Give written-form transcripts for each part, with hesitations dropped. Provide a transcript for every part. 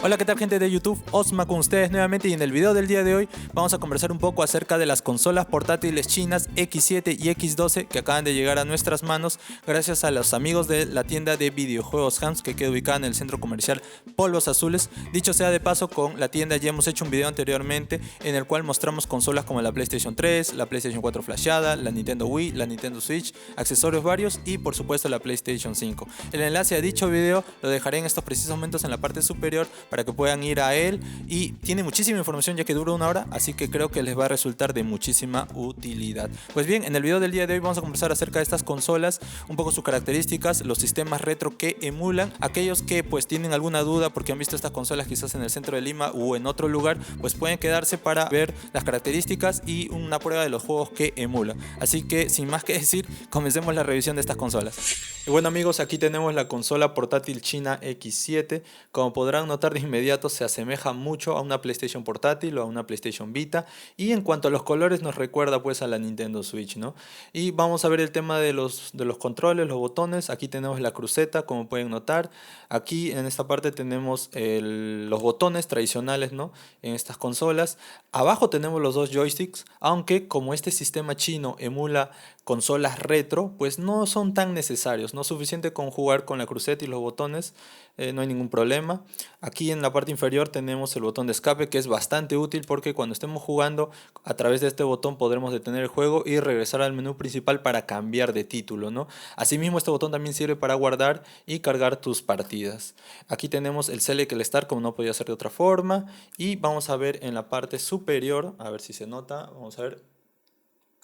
Hola, ¿qué tal, gente de YouTube? Osma con ustedes nuevamente, y en el video del día de hoy vamos a conversar un poco acerca de las consolas portátiles chinas X7 y X12 que acaban de llegar a nuestras manos gracias a los amigos de la tienda de videojuegos Hans, que queda ubicada en el centro comercial Polvos Azules. Dicho sea de paso, con la tienda ya hemos hecho un video anteriormente en el cual mostramos consolas como la PlayStation 3, la PlayStation 4 flashada, la Nintendo Wii, la Nintendo Switch, accesorios varios y por supuesto la PlayStation 5. El enlace a dicho video lo dejaré en estos precisos momentos en la parte superior para que puedan ir a él, y tiene muchísima información ya que dura una hora, así que creo que les va a resultar de muchísima utilidad. Pues bien, en el video del día de hoy vamos a conversar acerca de estas consolas, un poco sus características, los sistemas retro que emulan. Aquellos que pues tienen alguna duda porque han visto estas consolas quizás en el centro de Lima o en otro lugar, pues pueden quedarse para ver las características y una prueba de los juegos que emulan. Así que sin más que decir, comencemos la revisión de estas consolas. Y bueno, amigos, aquí tenemos la consola portátil china X7. Como podrán notar de inmediato, se asemeja mucho a una PlayStation portátil o a una PlayStation Vita, y en cuanto a los colores nos recuerda pues a la Nintendo Switch, ¿no? Y vamos a ver el tema de los controles, los botones. Aquí tenemos la cruceta, como pueden notar. Aquí en esta parte tenemos los botones tradicionales, ¿no? En estas consolas. Abajo tenemos los dos joysticks, aunque como este sistema chino emula consolas retro, pues no son tan necesarios, no es suficiente con jugar con la cruceta y los botones, no hay ningún problema. Aquí en la parte inferior tenemos el botón de escape, que es bastante útil porque cuando estemos jugando a través de este botón podremos detener el juego y regresar al menú principal para cambiar de título, ¿no? Asimismo, este botón también sirve para guardar y cargar tus partidas. Aquí tenemos el Select, el Start, como no podía ser de otra forma, y vamos a ver en la parte superior, a ver si se nota, vamos a ver,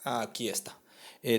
aquí está.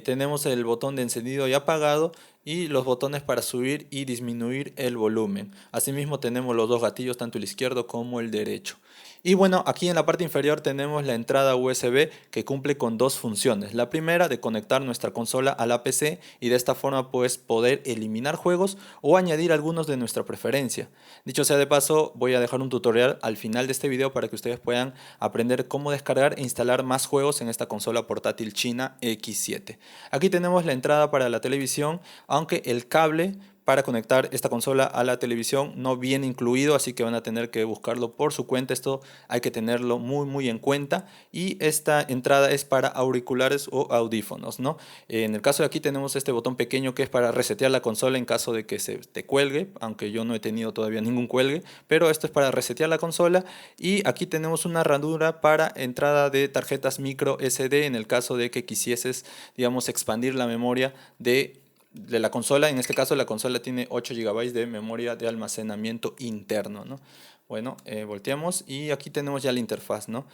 Tenemos el botón de encendido y apagado y los botones para subir y disminuir el volumen. Asimismo tenemos los dos gatillos, tanto el izquierdo como el derecho. Y bueno, aquí en la parte inferior tenemos la entrada USB, que cumple con dos funciones. La primera, de conectar nuestra consola a la PC y de esta forma pues poder eliminar juegos o añadir algunos de nuestra preferencia. Dicho sea de paso, voy a dejar un tutorial al final de este video para que ustedes puedan aprender cómo descargar e instalar más juegos en esta consola portátil china X7. Aquí tenemos la entrada para la televisión, aunque el cable para conectar esta consola a la televisión no viene incluido, así que van a tener que buscarlo por su cuenta. Esto hay que tenerlo muy en cuenta. Y esta entrada es para auriculares o audífonos, ¿no? En el caso de aquí tenemos este botón pequeño que es para resetear la consola en caso de que se te cuelgue, aunque yo no he tenido todavía ningún cuelgue, pero esto es para resetear la consola. Y aquí tenemos una ranura para entrada de tarjetas micro SD en el caso de que quisieses, digamos, expandir la memoria de la consola. En este caso la consola tiene 8 GB de memoria de almacenamiento interno, ¿no? Bueno, volteamos y aquí tenemos ya la interfaz, ¿no?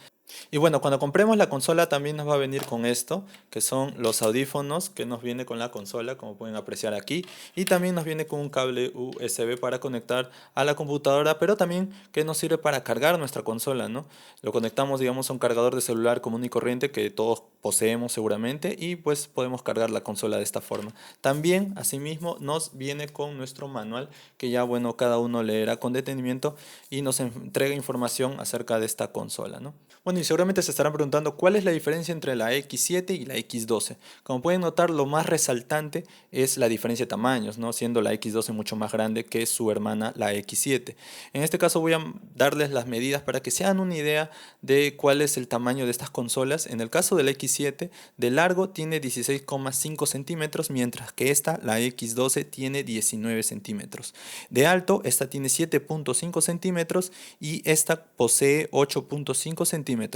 Y bueno, cuando compremos la consola también nos va a venir con esto, que son los audífonos que nos viene con la consola, como pueden apreciar aquí. Y también nos viene con un cable USB para conectar a la computadora, pero también que nos sirve para cargar nuestra consola, ¿no? Lo conectamos, digamos, a un cargador de celular común y corriente que todos poseemos seguramente, y pues podemos cargar la consola de esta forma. También, asimismo, nos viene con nuestro manual, que ya, bueno, cada uno leerá con detenimiento y nos entrega información acerca de esta consola, ¿no? Bueno, y seguramente se estarán preguntando cuál es la diferencia entre la X7 y la X12. Como pueden notar, lo más resaltante es la diferencia de tamaños, ¿no? Siendo la X12 mucho más grande que su hermana, la X7. En este caso voy a darles las medidas para que se hagan una idea de cuál es el tamaño de estas consolas. En el caso de la X7, de largo tiene 16,5 centímetros, mientras que esta, la X12, tiene 19 centímetros. De alto, esta tiene 7,5 centímetros y esta posee 8,5 centímetros.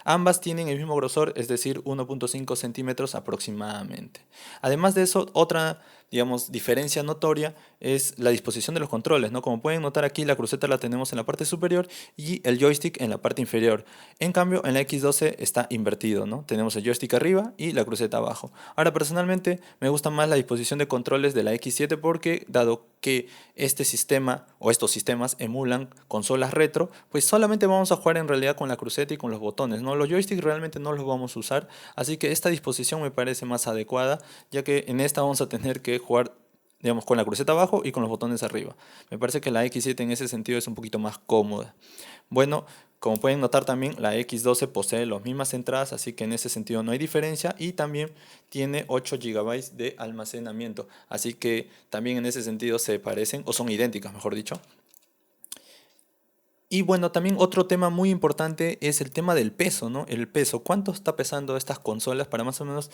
Ambas tienen el mismo grosor, es decir, 1,5 centímetros aproximadamente. Además de eso, otra, digamos, diferencia notoria es la disposición de los controles, ¿no? Como pueden notar aquí, la cruceta la tenemos en la parte superior y el joystick en la parte inferior. En cambio, en la X12 está invertido, ¿no? Tenemos el joystick arriba y la cruceta abajo. Ahora, personalmente, me gusta más la disposición de controles de la X7 porque, dado que este sistema o estos sistemas emulan consolas retro, pues solamente vamos a jugar en realidad con la cruceta y con los botones, ¿no? Los joysticks realmente no los vamos a usar, así que esta disposición me parece más adecuada, ya que en esta vamos a tener que jugar, digamos, con la cruceta abajo y con los botones arriba. Me parece que la X7 en ese sentido es un poquito más cómoda. Bueno, Como pueden notar también la X12 posee las mismas entradas, así que en ese sentido no hay diferencia y también tiene 8 GB de almacenamiento, así que también en ese sentido se parecen o son idénticas, mejor dicho. Y bueno, también otro tema muy importante es el tema del peso, ¿no? El peso. ¿Cuánto está pesando estas consolas? Para más o menos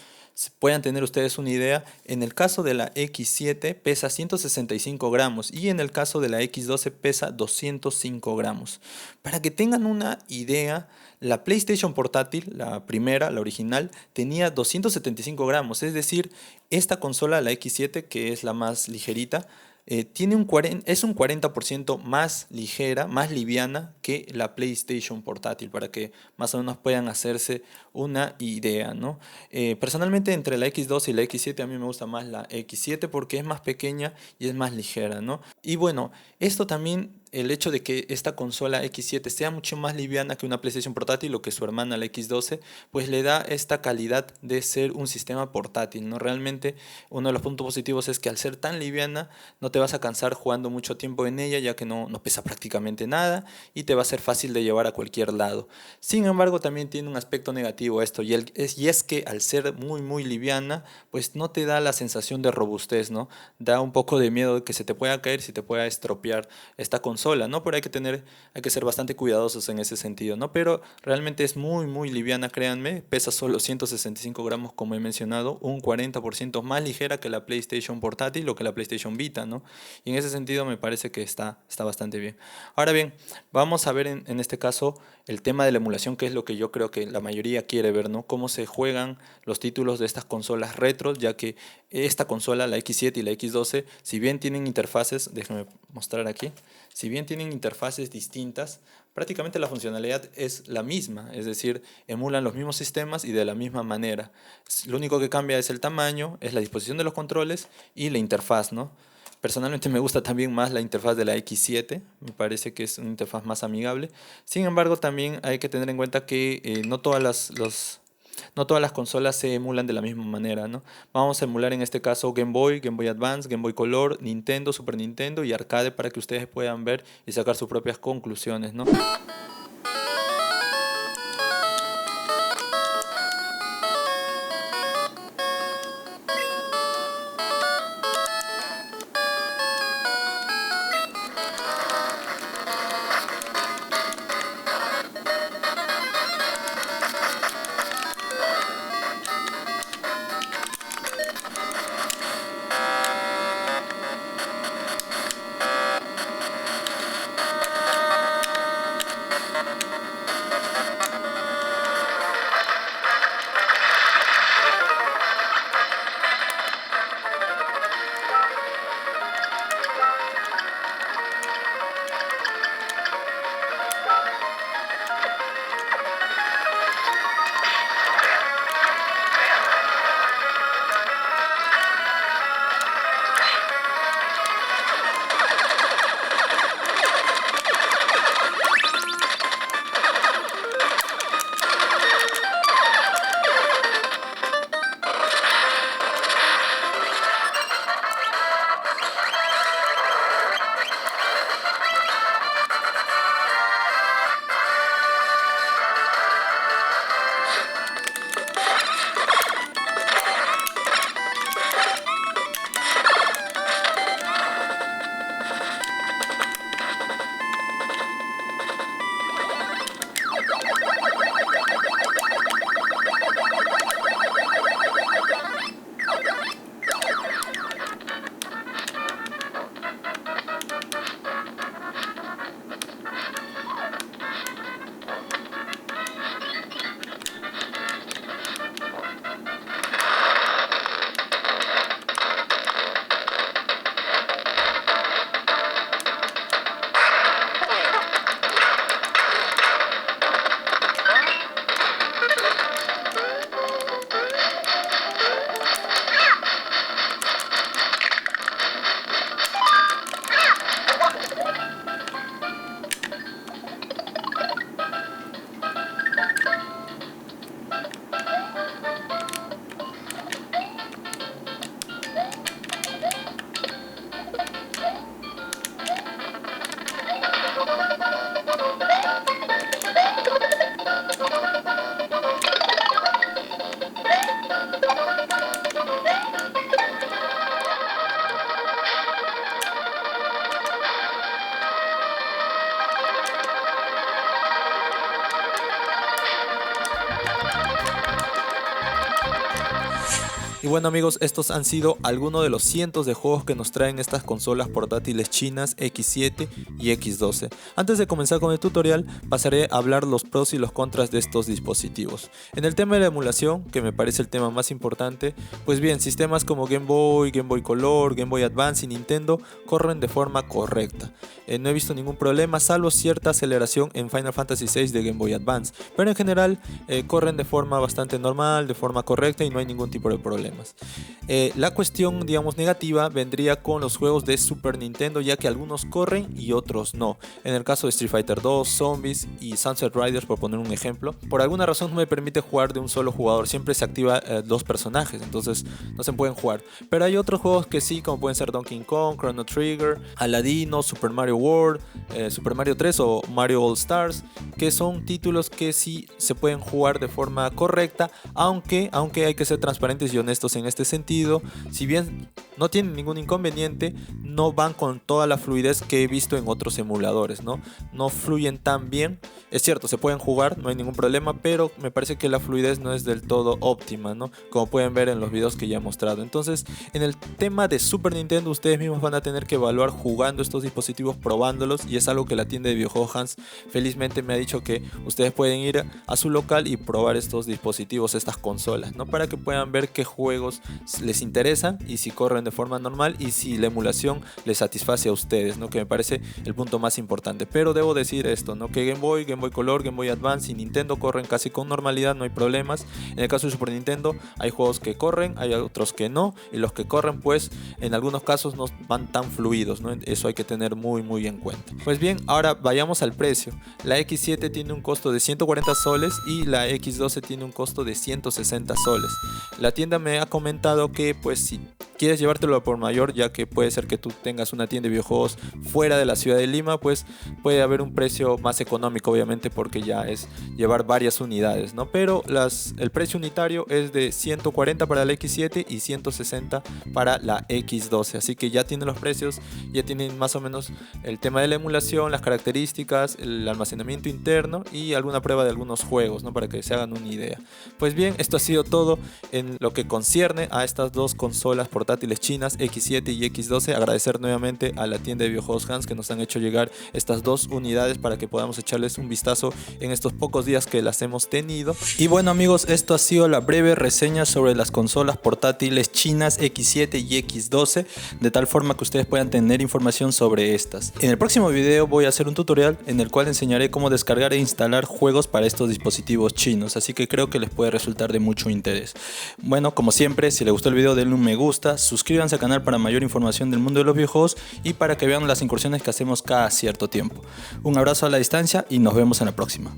puedan tener ustedes una idea. En el caso de la X7 pesa 165 gramos y en el caso de la X12 pesa 205 gramos. Para que tengan una idea, la PlayStation portátil, la primera, la original, tenía 275 gramos. Es decir, esta consola, la X7, que es la más ligerita, es un 40% más ligera, más liviana que la PlayStation portátil, para que más o menos puedan hacerse una idea, ¿no? Personalmente entre la X2 y la X7 a mí me gusta más la X7 porque es más pequeña y es más ligera, ¿no? Y bueno, esto también, el hecho de que esta consola X7 sea mucho más liviana que una PlayStation portátil o que su hermana la X12, pues le da esta calidad de ser un sistema portátil, ¿no? Realmente uno de los puntos positivos es que al ser tan liviana no te vas a cansar jugando mucho tiempo en ella, ya que no pesa prácticamente nada y te va a ser fácil de llevar a cualquier lado. Sin embargo, también tiene un aspecto negativo esto, y es que al ser muy liviana, pues no te da la sensación de robustez, ¿no? Da un poco de miedo de que se te pueda caer, si te pueda estropear esta consola, ¿no? Pero hay que ser bastante cuidadosos en ese sentido, ¿no? Pero realmente es muy liviana, créanme, pesa solo 165 gramos como he mencionado, un 40% más ligera que la PlayStation portátil o que la PlayStation Vita, ¿no? Y en ese sentido me parece que está bastante bien. Ahora bien, vamos a ver en este caso el tema de la emulación, que es lo que yo creo que la mayoría quiere ver, ¿no? Cómo se juegan los títulos de estas consolas retro, ya que esta consola, la X7 y la X12, si bien tienen interfaces, déjenme mostrar aquí, si bien tienen interfaces distintas, prácticamente la funcionalidad es la misma, es decir, emulan los mismos sistemas y de la misma manera. Lo único que cambia es el tamaño, es la disposición de los controles y la interfaz, ¿no? Personalmente me gusta también más la interfaz de la X7, me parece que es una interfaz más amigable. Sin embargo, también hay que tener en cuenta que no todas las consolas se emulan de la misma manera, ¿no? Vamos a emular en este caso Game Boy, Game Boy Advance, Game Boy Color, Nintendo, Super Nintendo y Arcade para que ustedes puedan ver y sacar sus propias conclusiones, ¿no? Y bueno amigos, estos han sido algunos de los cientos de juegos que nos traen estas consolas portátiles chinas X7 y X12. Antes de comenzar con el tutorial, pasaré a hablar los pros y los contras de estos dispositivos. En el tema de la emulación, que me parece el tema más importante, pues bien, sistemas como Game Boy Color, Game Boy Advance y Nintendo corren de forma correcta. No he visto ningún problema, salvo cierta aceleración en Final Fantasy VI de Game Boy Advance, pero en general corren de forma bastante normal, de forma correcta y no hay ningún tipo de problemas. La cuestión, digamos, negativa vendría con los juegos de Super Nintendo, ya que algunos corren y otros no. En el caso de Street Fighter 2, Zombies y Sunset Riders, por poner un ejemplo, por alguna razón no me permite jugar de un solo jugador, siempre se activa dos personajes, entonces no se pueden jugar. Pero hay otros juegos que sí, como pueden ser Donkey Kong, Chrono Trigger, Aladino, Super Mario World, Super Mario 3 o Mario All Stars, que son títulos que sí se pueden jugar de forma correcta, aunque hay que ser transparentes y honestos en este sentido. Si bien no tienen ningún inconveniente, no van con toda la fluidez que he visto en otros emuladores, no fluyen tan bien. Es cierto, se pueden jugar, no hay ningún problema, pero me parece que la fluidez no es del todo óptima, como pueden ver en los videos que ya he mostrado. Entonces, en el tema de Super Nintendo, ustedes mismos van a tener que evaluar jugando estos dispositivos, probándolos, y es algo que la tienda de videojuegos Hans felizmente me ha dicho, que ustedes pueden ir a su local y probar estos dispositivos, estas consolas, para que puedan ver qué juegos les interesan y si corren de forma normal y si la emulación les satisface a ustedes, que me parece el punto más importante. Pero debo decir esto, que Game Boy Color, Game Boy Advance y Nintendo corren casi con normalidad, no hay problemas. En el caso de Super Nintendo hay juegos que corren, hay otros que no, y los que corren pues en algunos casos no van tan fluidos, eso hay que tener muy en cuenta. Pues bien, ahora vayamos al precio. La X7 tiene un costo de 140 soles y la X12 tiene un costo de 160 soles. La tienda me ha comentado que pues si quieres llevártelo por mayor, ya que puede ser que tú tengas una tienda de videojuegos fuera de la ciudad de Lima, pues puede haber un precio más económico, obviamente, porque ya es llevar varias unidades, pero el precio unitario es de 140 para la X7 y 160 para la X12, así que ya tienen los precios, ya tienen más o menos el tema de la emulación, las características, el almacenamiento interno y alguna prueba de algunos juegos, para que se hagan una idea. Pues bien, esto ha sido todo en lo que concierne a estas dos consolas portátiles chinas X7 y X12. Agradecer nuevamente a la tienda de videojuegos Hans que nos han hecho llegar estas dos unidades para que podamos echarles un vistazo en estos pocos días que las hemos tenido. Y bueno amigos, esto ha sido la breve reseña sobre las consolas portátiles chinas X7 y X12, de tal forma que ustedes puedan tener información sobre estas. En el próximo video voy a hacer un tutorial en el cual enseñaré cómo descargar e instalar juegos para estos dispositivos chinos, así que creo que les puede resultar de mucho interés. Bueno, como siempre, si les gustó el video denle un me gusta, suscríbanse al canal para mayor información del mundo de los videojuegos y para que vean las incursiones que hacemos cada cierto tiempo. Un abrazo a la distancia y nos vemos en la próxima.